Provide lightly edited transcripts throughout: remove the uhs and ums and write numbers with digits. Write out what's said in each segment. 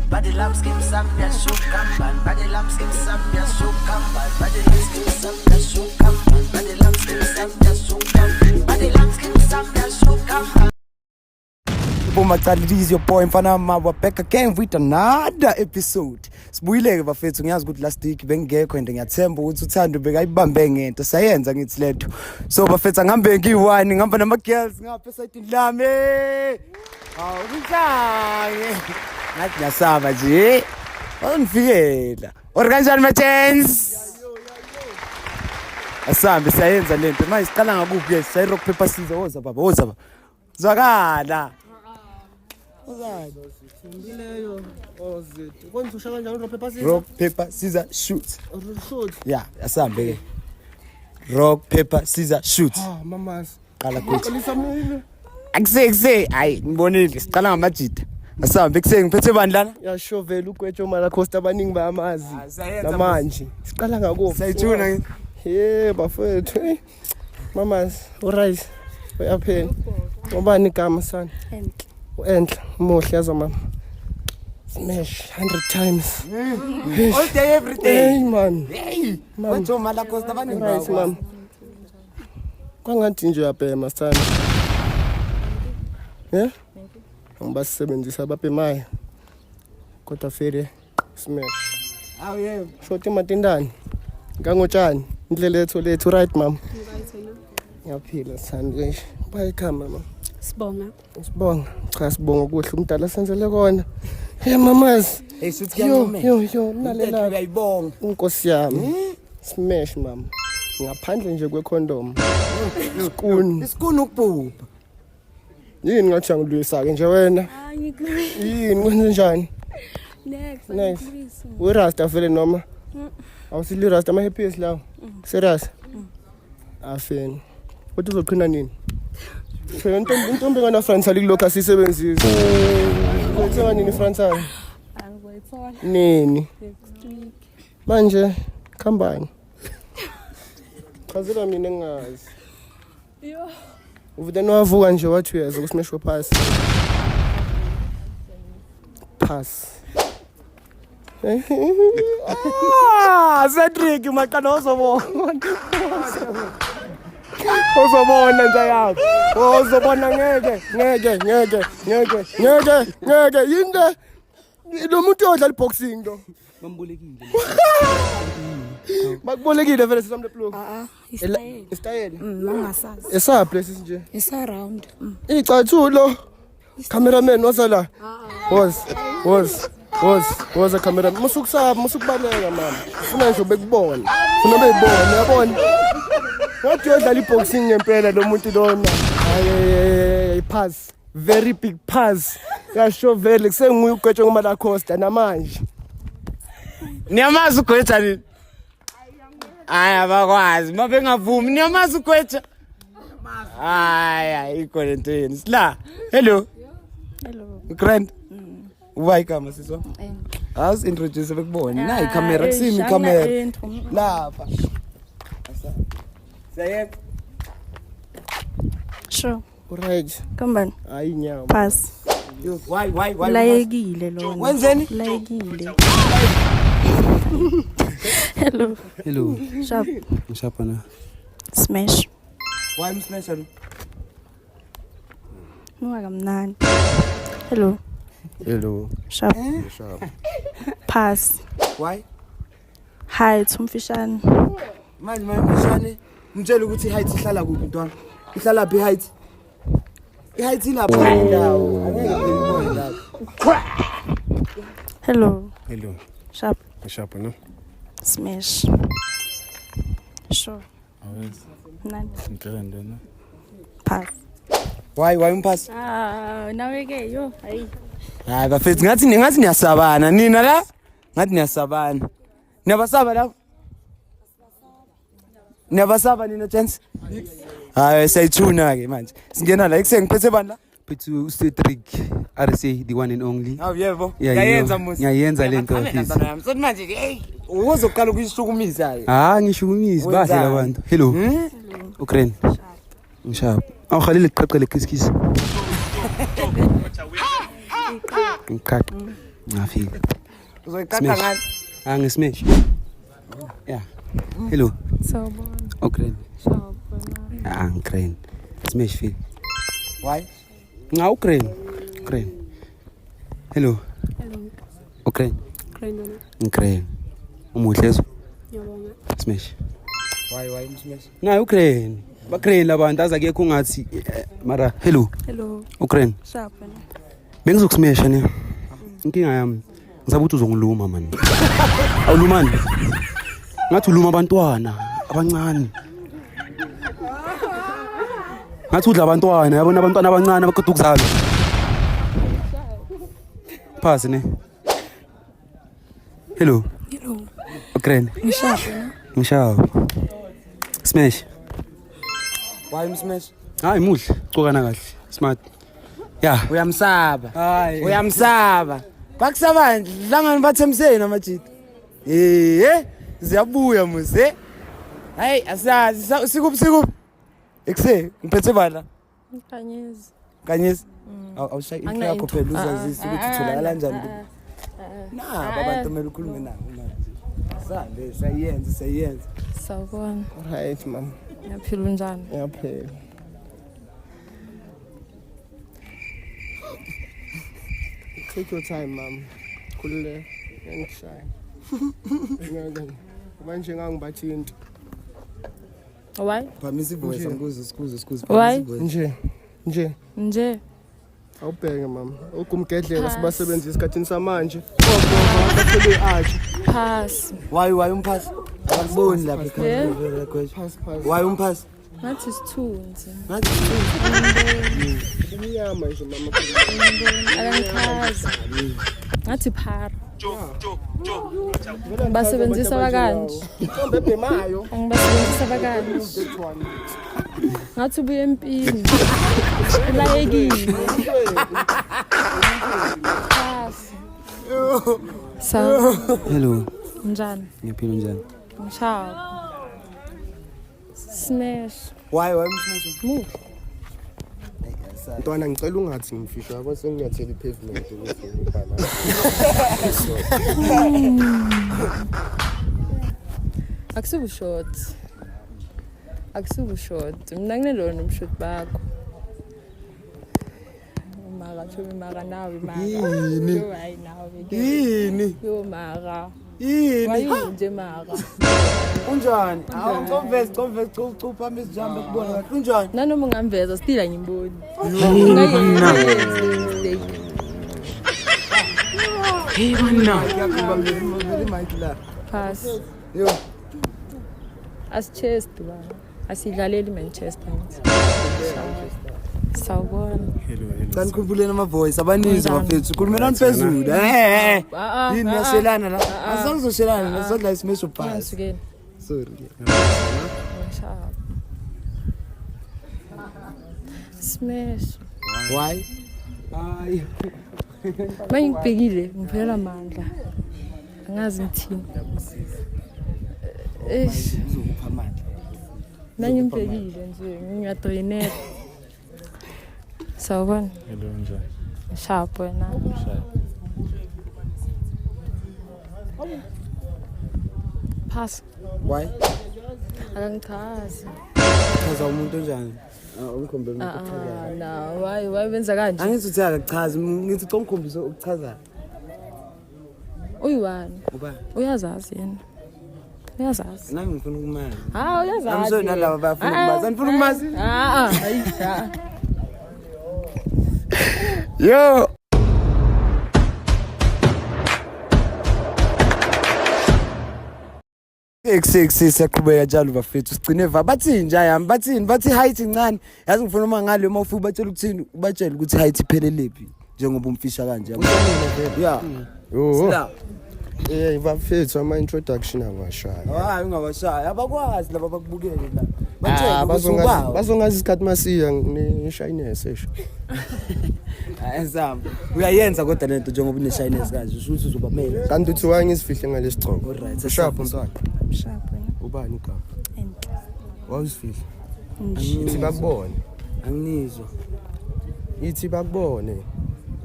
Body lamps give some ya shook and body lamps give some ya shook and body lamps give some ya shook and body lamps give some ya shook and body lamps give some ya shook and It is your boy Mfana Mama back again with another episode. Sibuyileke bafethu, ngiyazi ukuthi last week bengekho and ngiyathemba ukuthi uthando bekayibambe ngento sayenza ngithi letho. So bafethu ngihambe ngiyi1 ngihamba nama girls ngapha eside lami. Hawu ngichange. Ngathi ngiyasaba nje. Awungifikela. Or kanjani my chance? Asambe sayenza lento. Manje siqala ngakuphi ke? Say rock paper scissors woza baba, woza baba. Zwakala. Rock, paper, scissors, shoot. Yeah, asambe. Rock, paper, scissors, shoot. Ah, mamas. Qala kuthi. Akuse, hayi ngibonile siqala ngamajida. Asambe kuse ngiphethe bani lana? Ya sure vele ukwethu mara costa abaningi bayamazi. Namanje. Siqala ngakuphi? Sayithuna ngi. Bafethu. Mamas, alright. Uyaphela. Ngobani igama sana? Enhle muhle yazo mama. Smash 100 times. All day every day. Hey man. Hey. Wethu mala costa bani Right mama. Kwangathi nje uyabhema sana. Ngibasebenzisa abapemayo. Kodwa fere smash. Aw yebo. Shoti matindani. Ngangotshani. Indlela lethu right mama. Ngiyaphila sandwich. Bye mama. Sibonga. Cha sibonga kuhle umdala senzele kona. Hey mamas. Hey suthi kuyangome. Yo nalela. Uyayibonga. Inkosi yami. Smash mama. Ngaphandle nje kwecondom. Isikuni ukubhubha. Yini ngathi angilwisa ke nje wena? Yini kwenze njani? Next. We rasta vele noma? Awusili rasta ma happiest lawo. Serious? Afeni. Uthi uzoqhina nini? Intombi ngana France alikulokho asisebenzisa. Uthenga nini France? Angizayithola. Nini? Next week. Manje khambani. Chazela mina ngazi. Yo. Uvudeni wavuka nje wathi uyazi ukusmeshwa pass. Pass. Cedric maqala uzobona. Uzobona nje yakho. Uzobona ngeke. Yinde. Lo muntu odlala boxing lo. Bambolekile. Bakubolekile vele sisamle plug. Istayeli. Mangasazi. Esa place nje. Isa round. Icathulo. Cameraman wasala. Was a camera. Musukubaleka mama. Ufuna nje bekubona. Ufuna beyibona, uyabona? Wathi udlala boxing ngempela lo muntu lona. Ay pass. Very big pass. Yasho vele kusenguye ugwetshwe ngomala Costa namanje. Niyamazi ugwetha nini? Abakwazi mabengavumi niyamazi ugwetha. Ayikho lento yini. Sila. Hello. Grand. Ubai kama siswa? As introduce bekubona. Nayi camera kusimi camera. Lapha. Sayek. Sure. Alright. Kambani? Hayi nyawo. Pass. Why? Layekile lona. Wenzeni? Layekile. Hello. Sharp. Sharp na. Smash. Why msmesha? Kamnandi. Hello. Sharp. Pass. Why? Height umfishane. Manje mfishane. Ngitshela ukuthi height ihlala kuphi ntwana? Ihlala phi height? I-height ilapha indawo. Angeke ngibone lapha. Hello. Sharp. Sharp no. Smash. Sure. Always. Nani? Ngicela no. Pass. Why umpass? Nawe ke yo, hayi. Hayi bafethu ngathi niyasabana nina la? Ngathi niyasabana. Niyabasaba la? Niyabasaba nina chance? Hayi sayithuna ke manje. Singena la ekusengiphethe bani la? Phethu Cedric RC the one and only. Awu yebo. Yayenza musi. Yayenza lento office. Sothi manje ke uzoqala ukuyisukumisa ke. Ngishukumisa bahle abantu. Hello. Ukraine. Ngishap. Awuhalile iqaqele kiss. Ngikaka. Ngafika. Uzoyiqaqa ngani? Ngismash. Yeah. Hello. Sawubona. Ukraine. Shapana. Ukraine. Smash feel. Why? Ukraine. Hello. Ukraine. Ukraine. Umuhlezo. Yabona. Smash. Why msmash? Ukraine. Ukraine labantu azakekho ngathi mara hello. Ukraine. Shapana. Bengizokusmesha ne. Inkinga yami ngisabe ukuthi uzongiluma man. Awulumani. Ngathi uluma abantwana abancane. Ngathi udla abantwana, yabona abantwana abancane abaqeda ukuzalwa. Phasi ne. Hello. Ukraine. Ngishapha. Smash. Why msmash? Hayi muhle, cokana kahle. Smart. Yeah. Uyamsaba. Hayi. Uyamsaba. Bakusaba dlangani bathemseni amajidi. Ziyabuya muze. Hayi asazi sikup. Ekuse ngiphethe bala. Kanyezi. Awushaya into yakho phela uzazisa ukuthi utholakala kanjani. Abantu kumele ukhulume nabo manje. Sande sayenza. Sawubona. Right mama. Ngiyaphila njani? Ngiyaphila. Take your time mama. Khulule ngishaya. Ngeke. Manje ngangibathinta. Why? Phamisa ivoice angikuze. Why? Nje. Awubheke mama. Ukumgedlela sibasebenzisa isikhathini samanje. Baphele athi. Pass. Why umphasi? Akuboni lapha ekhaya. Pass. Why umphasi? Ngathi isithunzi. Inyama nje mama. Akangikhazi. Ngathi phara. Basebenzisa bakanje. Intombi ebhemayo. Angibasebenzisa bakanje. Ngathi ubuye empini. Ulayekile. Pass. Hello. Njani? Ngiyaphila njani? Ngishapha. Smash. Why msmash? Move. Ntwana ngicela ungathi ngifisha yabo senginyathela ipavement ukuthi ngibhala. Akusubu short. Mina nginelona umshot bakho. Mara nawe mara. Yo hayi nawe. Yini? Yo mara. Yini? Wayinje mara. Unjani? Awuconverse phambi sijambe kubona kahle. Unjani? Nanoma ngamveza stila ngimboni. Hey wena. Ngiyakubambela mic la. Pass. Yo. As-Chester ba. Asidlaleli Manchester. Sawubona. Can kubulena ama voice abaninzi bafethu. Khulumelani phezulu. Yini yashelana la? Asangizoshelana nasodla isimesho pass. Sorry. Sharp. Smash. Why? Hayi. Mangibhekile ngiphelela amandla. Angazi ngithini. Uzokupha amandla. Nangibhekile nje ngiyadraineka. Sawubona. Hello njani? Sharp wena. Pass. Why? Akangikhazi. Chaza umuntu onjani? Ungikhombele umuntu ochazayo. Na, why benza kanje? Angithi akachaza, ngithi ngikhombisa ukuchaza. Uyiwani? Uba? Uyazazi yena. Uyazazi. Nami ngifuna ukumazi. Uyazazi. Amsho nalabo bafuna ukumazi. Anifuna ukumazi? Hayi. Yo. Siyaqhubeka njalo bafethu sigcine bathi nje yami bathi height incane yazi ngifuna uma ngale uma ufika batshela ukuthini ubatshela ukuthi height iphelelepi njengoba umfisha kanje yeah Yo. Bafethu ama introduction angwashaya. Hayi ungawashaya abakwazi laba bakubukele la batshela bazongazi isikhathi masiya neshyness esho. Ayizama uyayenza kodwa lento njengoba une shyness kanje usho ukuthi uzobamela Kanti uthi wangisifihla ngalesichoko. Alright, Sharp mntwana. Sharp wena. Ubani igama? Enhle. Wawusifihla. Ithi bakubone. Angizwa. Ithi bakubone.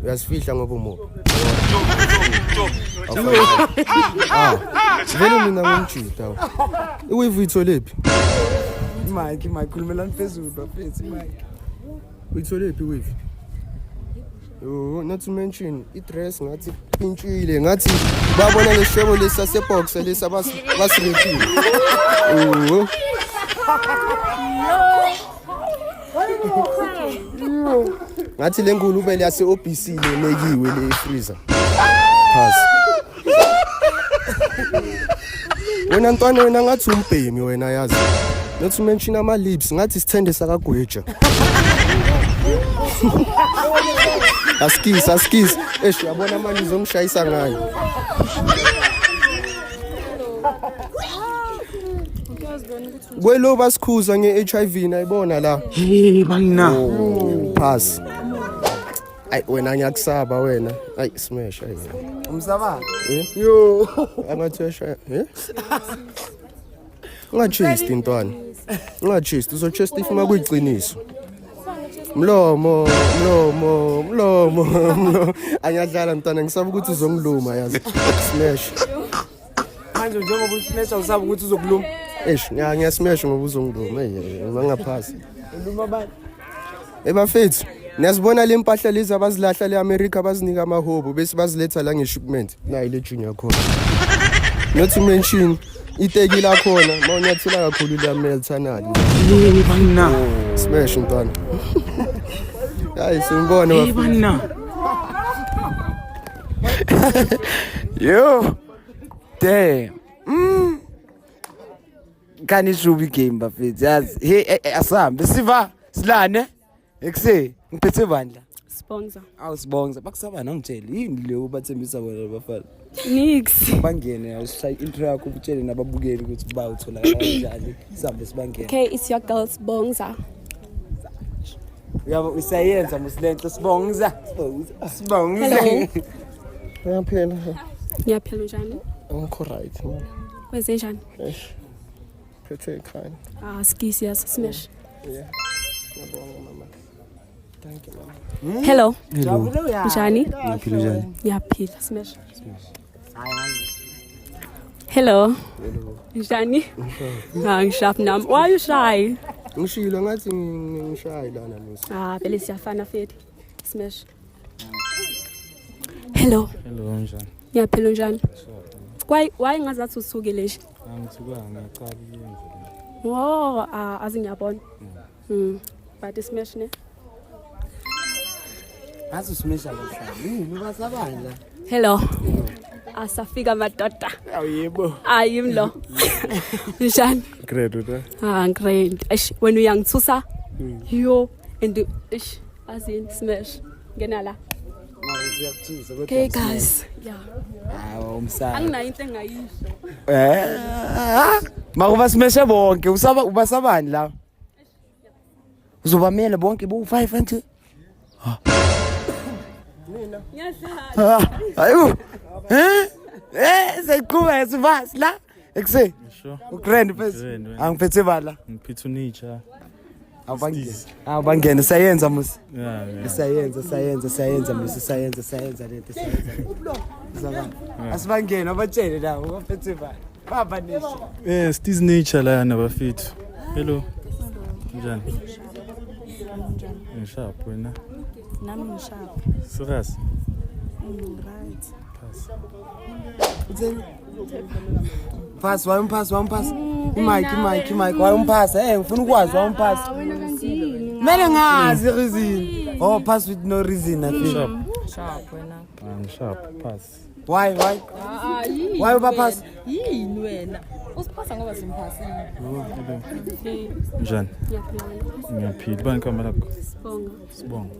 Uyasifihla ngoba umubi. Vele mina ngumjida. Iwave itholephi? Mike khulumelani phezulu bafethu Mike. Uyitholephi iwave? Not to mention i-dress ngathi pintshile ngathi babona lesishebo lesasebox lesabasirepile. Ngathi lenkulu ube yase OBC lenekiwe le freezer. Pass. Wena ntwana wena ngathi umbhemi wena yazi. Not to mention ama lips ngathi sithende sakagweja. Askis. Yabona manje uzomshayisa ngayo. Kwelo basikhuza nge-HIV nayibona la. Hey bangina. Pass. Ay wena ngiyakusaba wena. Ay smash ay. Umsaba. Yo. Angathesha, Ungachase intwana. Ungachase, uzochase if uma kuyiqiniso. Mlomo. Anyadlala mntana ngisaba ukuthi uzongiluma yazi. Smash. Manje njengoba usimesha usaba ukuthi uzokuluma. Ngiyasmash ngoba uzongiluma mangaphasi. Uluma bani? Bafethu, niyazibona le mpahla lezi abazilahla le-America bazinika amahobo bese baziletha la nge-shipment. Nayi le junior khona. Not to mention iteki la khona mawunyathela kakhulu le Meltanali. Bangina. Smash mntwana. Hayi simbona Hey bangina. Yo. Damn. Can you show me game bafethu? Yazi. Hey asambe siva silane. Ekuse ngiphethe bandla. Sponsor. Awusibonga. Bakusaba nangitshela yini leyo bathembisa bona bafana. Nix. Bangene ayishaya intro yakho ubutshele nababukeli ukuthi ba uthola kanjani. Sihambe sibangene. Okay, it's your girl Sponsor. Uyabo usayenza musilento sibonga. Hello. Uyaphela. Ngiyaphela njani? Ngikho right. Wenze njani? Phethe ekhaya. Skisi smash. Yeah. Ngiyabonga mama. Thank you mama. Hello. Jabule Njani? Ngiyaphila njani? Ngiyaphila smash. Hello. Njani? Ngishap nami. Why you shy? Ngishilo ngathi ngishayi lana musi. Vele siyafana fethu. Smash. Hello. Hello njani? Ngiyaphila njani? Why ngazathi usukile nje? Angithuka ngiyaqala iyenze. Oh, azingiyabona. But smash ne? Azusimesha lesana. Basabandla. Hello. Asafika madoda. Awuyebo. Ayimlo. Njani? Great uta. Great. When uyangithusa. Yo and azin smash. Ngena la. Okay guys. Yeah. Hawo umsana. Anginayo into engayisho. Makuba simeshe bonke ubasabani la. Uzobamela bonke bo5 anti. Mina. Ngiyadlala. Ayu. Seyiqhubeka sivasi la. Ekuse. Sure. Ugrand phezulu. Angiphethe bala. Ngiphethe uNicha. Awubangene sayenza musi. Yeah. Sayenza musi sayenza lento sayenza. Uzaba. Asibangene abatshele la ubaphethe bala. Baba nisho. Stiz Nicha la nabafethu. Hello. Njani? Ngishapho wena. Nami ngishapho. Serious? Right. Pass wayimpass. Imike wayimpass. Ngifuna ukwazi wayimpass. Mele ngazi reason. Oh pass with no reason I feel. Sharp wena. Ngishapho pass. Why? Why ubapass? Yini wena? Usiphasa ngoba simphasile. Njani? Ngiyaphila bani kamera lakho? Sibonga.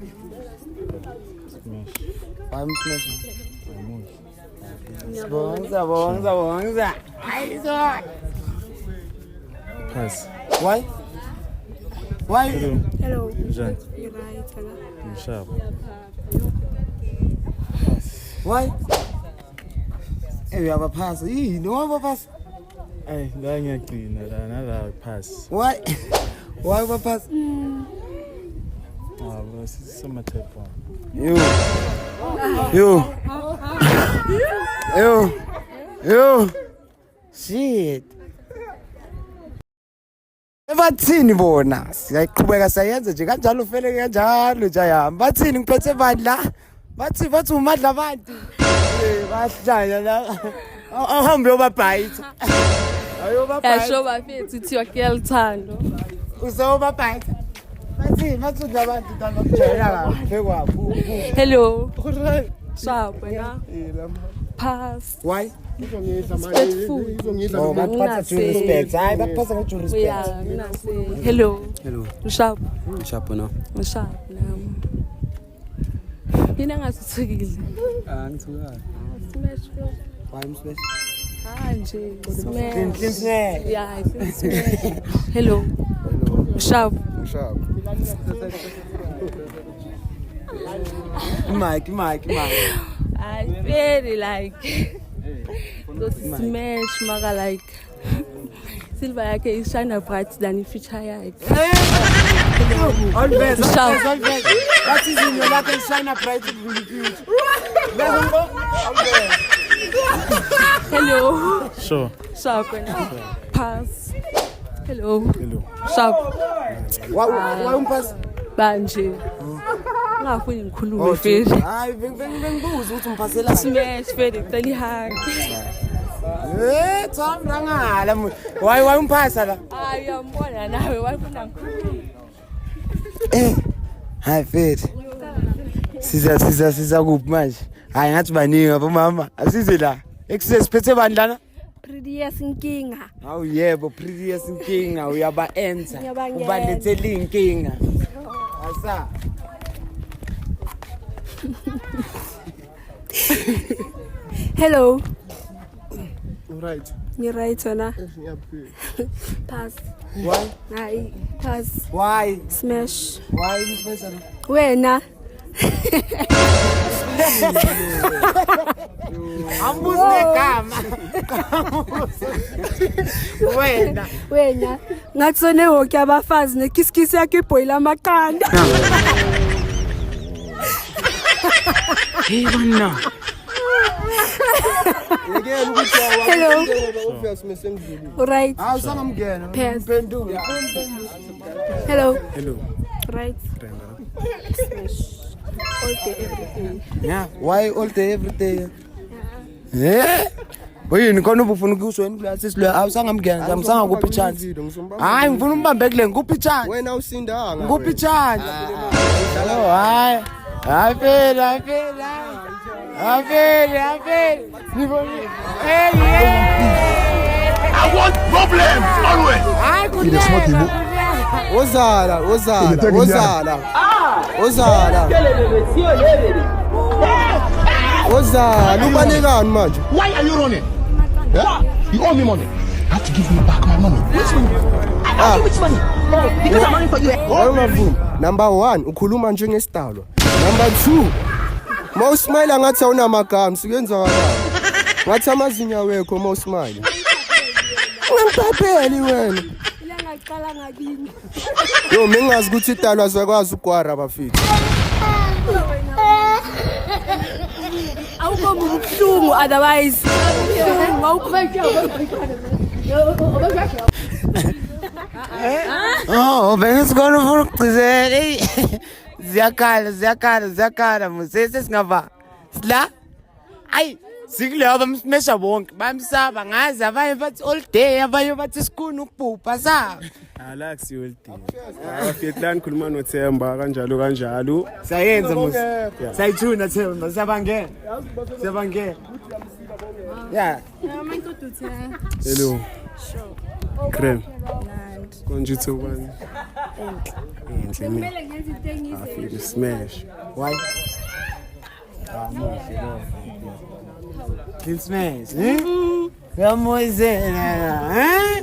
Smash. Sibonga. Pass. Why? Hello. Njani? You right, hello. Ngishapho. Why? Uyabapass. Yini wabapass? La ngiyaqina la nala pass. Why? Why ubaphasa? Baba sisamathepha. Yo. Shit. Bathini bona? Siyayiqhubeka sayenza nje kanjalo ufele kanjalo nje ayahamba. Bathini ngiphethe bani la? Bathi umadla abantu. Bahlala la. Ahambe uyobabhayitha. Ya show bafethu kuthiwa kuyalithando. Uzobabhayitha. Bathi abantu bakujayela kahle kwabo. Hello. Sharp wena. Pass. Why? Izongidla Oh, bakuphatha due respect. Hayi bakuphatha nge due respect. Yeah, mina say hello. Hello. Sharp. Sharp no. Sharp nami. Mina ngasuthukile. Ngithukile. Smash bro. Why msbes? Nje. Clean Smash. snare. Yeah, I think smash. Hello. Sharp. Mike. I feel like those smash maga like silver yake is shine bright than future yake. Always. Sharp. That is in your life and shine up bright in the future. Hello. Sure. Sharp pass. Hello. Sharp. Why umpass? Banje. Ngafuni ngikhulume fezi. Hayi bengibuza ukuthi umphasela. Smash fezi tani hang. Tom ngala. Why umphasa la? Uyambona nawe wayifuna ngikhulume. Hayi fethu. Siza kuphi manje? Hayi ngathi baningi abomama. Asize la. Excess phethe bani lana? Previous inkinga. Awu yebo previous inkinga uyaba-enter. Ngiyabangena. Ubalethele inkinga. Asa. Hello. Right. Ni right wena? Ngiyaphila. Pass. Why? Hayi, pass. Why? Smash. Why msbesa? Wena. Ambuze negama. Wena. Ngathi sone wonke abafazi nekisikisi yakhe ibhoyila amaqanda. Hey bana. Ngeke ukuthi Hello. obvious mesengidlulile. Right. Awusangamngena. Pass. Mpendula. Hello. Hello. Right. Smash. All day everything. Yeah, why all day every day? Yeah. Boyini khona ubufuna ukusweni class isilo awusangamngena ngamsanga kuphi chance. Hayi ngifuna umbambe kule nguphi chance. Wena usindanga. Nguphi chance. Oh hayi. Avela. Niboni. Hey. I want problems always. Hayi kulela. Ozala ubalekani manje? Why are you running? Yeah? You owe me money. You have to give me back my money. Which money? I owe you which money? Because I'm running for you. Awungavumi. Number 1 ukhuluma njengesidalwa. Number 2 mawusmile ngathi awunamagama sikenzakala. Ngathi amazinya wekho mawusmile. Ungangiphapheli wena. Ila ngaqala ngakini. Yo mingazi ukuthi idalwa zakwazi ugwara bafiki. Awukho ubuhlungu otherwise. Oh, bengisikona ufuna ukugcizela. Ziyakhala musese singava. Sila? Ay, sikulaba msmesha bonke. Bamsaba ngazi abanye bathi all day, abanye bathi sikuni ukubhubha sa. Alaxi welding. Afetlan khuluma noThemba kanjalo. Sayenza musi. Sayithuna Themba, siyabangena. Yeah. Hello. Krem. Konjithe ubani? Enhle mina. Afike smash. Why? Clean smash, Yamoyizena,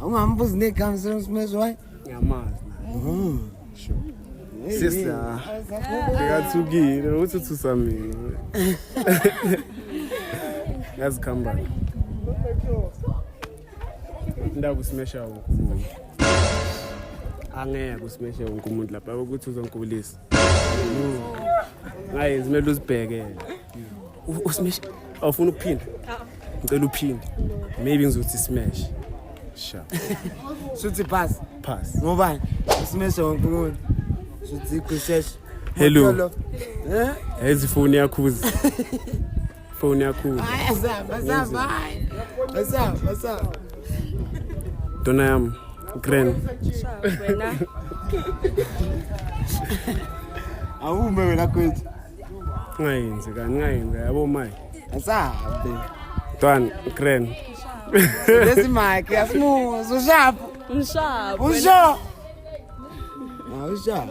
ungambuzi negama smash why? Ngiyamazi. Sister. Ngikathukile uthi uthusamini. Let's come back. Indaba usimesha wonke umuntu. Angeke usimeshe wonke umuntu lapha ukuthi uzonkubulisa. Ngayenzi kumele uzibhekele. Usimeshe awufuna ukuphinda? Ngicela uphinde. Maybe ngizothi smash. Sha. Suthi pass. Pass. Ngobani? Usimeshe wonke umuntu. Suthi kusheshe. Hello. Ezi phone yakho. Phone yakho. Asa. Dona yam. Grand. Wena. Awume wena kwethu. Ngayenzi yabo mai. Asabe. Dwan grand. Lesi mic yasimuza ushapu. Mshap. Usho. Usho.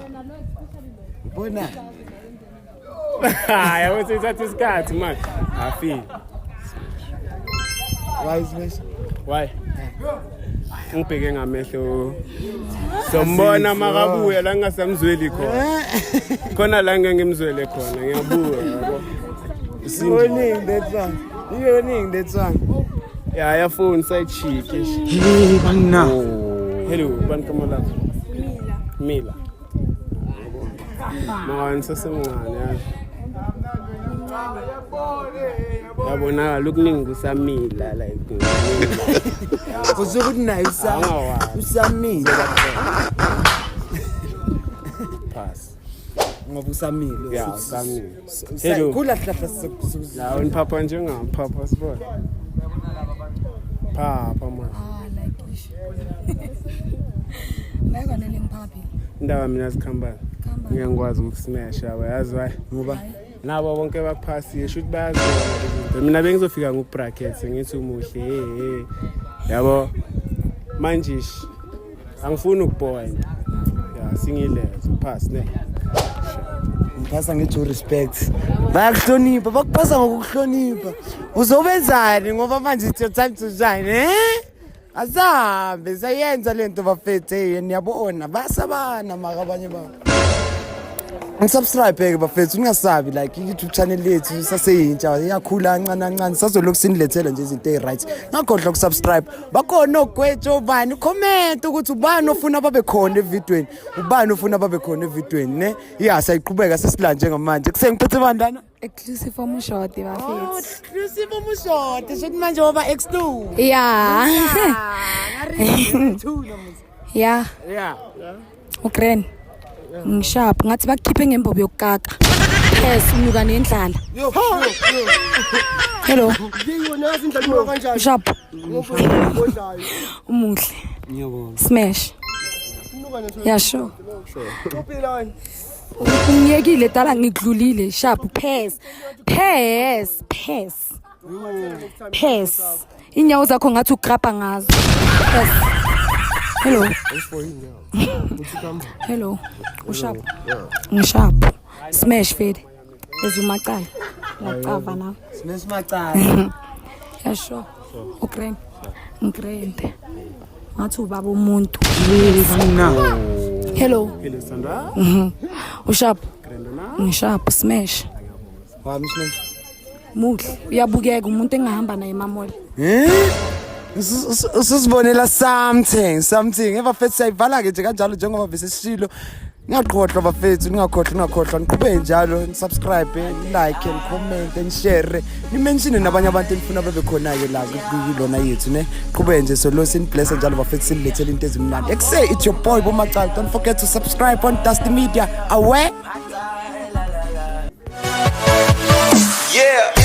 Bona. Hayi awuthi uthatha isikhathi manje. Afi. Why is Why? Ngibheke ngamehlo. Sombona makabuya la ngasamzweli khona. Khona la ngengimzwele khona ngiyabuya yabo. Yini that song. Ya phone side chick. Hey bana. Hello, bankamala. Mila. Mawani sasemncane yazi. Yabona lokuningi usamila like. Kuzokuthi nayo usamile. Pass. Ngoba usamile. Yeah, usamile. Hello. Kula hlahla La unipapa njengapapa sibona. Papa man. Ngayikwanele ngiphapi. Indawo mina sikhambana. Ngiyangikwazi ukusmash yazi why? ngoba nabo bonke bakuphasiye should bayazona izinto. Mina bengizofika ngobrackets ngithi umuhle yabo manje angifuni ukupoint. Yeah, singilezo pass ne. Ngipasa ngithi respect. Bayakuhlonipha, bakuphasa ngokuhlonipha. Uzobenzani ngoba manje it's your time to shine, Azabe sayenza lento bafethu niyabona basabana makabanye ba. Unsubscribe bafethu ungasabi like YouTube channel lethu saseyintsha iyakhula kancane sazoloku sinilethela nje izinto eziright. Ngakhohlwa ukusubscribe. Bakhona ogwethu obani comment ukuthi ubani ofuna babe khona evidweni. Ubani ofuna babe khona evidweni ne? Yeah sayiqhubeka sesilanje ngamanje. Kusengiphethe bandana Exclusive umushoti bafethu. Exclusive umushoti sokuthi manje oba X2. Yeah. Yeah. Yeah. Ukren. Ngishap ngathi bakukhiphe ngembombo yokukaka. Yes, unuka nendlala. Hello. Ngiyona indlela kanjani? Ngishap. Umuhle. Ngiyabona. Smash. Yeah, sure. Uphilani? Ngiyekile dala ngidlulile sharp pass. Inyawo zakho ngathi ugrabha ngazo. Hello. Hello. Usharp. Ngishap. Smash fed. Ezumaqala. Yacava na. Smash macala. Yeah, sure. Okay. Ngrende. Ngathi ubaba umuntu. Hello. Hello Sandra. Usharp. Ngishap smash. Wami smash. Muhle. Uyabukeka umuntu engahamba naye emamoli. Usuzibonela something ebafethu sayivala ke nje kanjalo njengoba bese sishilo ngiyaqhohlwa bafethu ningakhohlwa niqhubeke njalo subscribe like and comment and share ni mention nabanye abantu enifuna babe khona ke la kulona yethu ne qhubeke nje so lo sin bless njalo bafethu silethele into ezimnandi ekuse it's your boy Bomacala. Don't forget to subscribe on Dusty Media. Away. Yeah.